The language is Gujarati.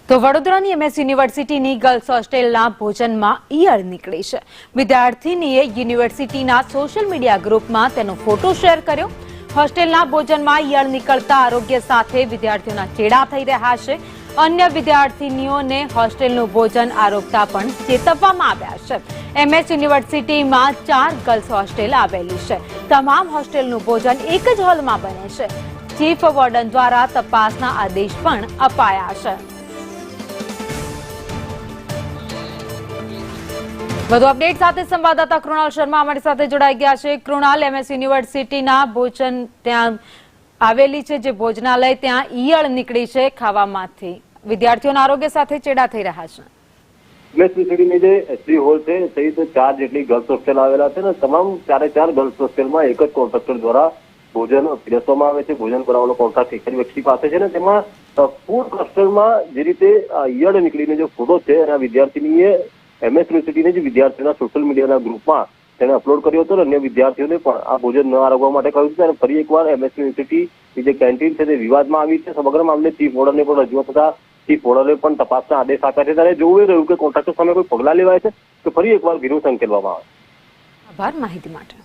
તો વડોદરાની MS યુનિવર્સિટીની ગર્લ્સ હોસ્ટેલના ભોજનમાં ઈયળ નીકળી છે। વિદ્યાર્થીનીએ યુનિવર્સિટીના સોશિયલ મીડિયા ગ્રુપમાં તેનો ફોટો શેર કર્યો। હોસ્ટેલના ભોજનમાં ઈયળ નીકળતા આરોગ્ય સાથે વિદ્યાર્થીઓના ચેડા થઈ રહ્યા છે। અન્ય વિદ્યાર્થીનીઓને હોસ્ટેલનું ભોજન આરોગતા પણ ચેતવવામાં આવ્યા છે। MS યુનિવર્સિટીમાં 4 ગર્લ્સ હોસ્ટેલ આવેલી છે। તમામ હોસ્ટેલનું ભોજન એક જ હોલમાં બને છે। ચીફ વોર્ડન દ્વારા તપાસના આદેશ પણ અપાયા છે। વધુ અપડેટ સાથે સંવાદદાતા કૃણાલ શર્મા અમારી સાથે જોડાઈ ગયા છે। કૃણાલ, MS યુનિવર્સિટીના ભોજન ત્યાં આવેલી છે જે ભોજનાલય, ત્યાં ઈયળ નીકળી છે ખાવામાંથી। વિદ્યાર્થીઓના આરોગ્ય સાથે ચેડા થઈ રહ્યા છે। MS યુનિવર્સિટીની જે એસડી હોલ છે સહિત 4 જેટલી ગર્લ્સ હોસ્ટેલ આવેલા છે ને તમામ 4 ગર્લ્સ હોસ્ટેલમાં એક જ કોન્ટ્રાક્ટર દ્વારા ભોજન પીરસવામાં આવે છે। ભોજન બનાવવાનો કોન્ટ્રાક્ટ એક જ વ્યક્તિ પાસે છે ને તેમાં ફૂડ ક્લસ્ટરમાં જે રીતે ઈયળ નીકળીને જે ફોટો છે અને વિદ્યાર્થીનીએ MS યુનિવર્સિટીની જે વિદ્યાર્થીઓના સોશિયલ મીડિયાના ગ્રુપમાં તેને અપલોડ કર્યો હતો અને અન્ય વિદ્યાર્થીઓને પણ આ ભોજન ન આરોગવા માટે કહ્યું હતું। અને ફરી એકવાર MS યુનિવર્સિટીની જે કેન્ટીન છે તે વિવાદમાં આવી છે। સમગ્ર મામલે ચીફ વોર્ડનને પણ રજૂઆત થતા ચીફ વોર્ડને પણ તપાસના આદેશ આપ્યા છે। ત્યારે જોવું એ રહ્યું કે કોન્ટ્રાક્ટર સામે કોઈ પગલાં લેવાય છે તો ફરી એકવાર ભીનું સંકેલવામાં આવે। આભાર માહિતી માટે।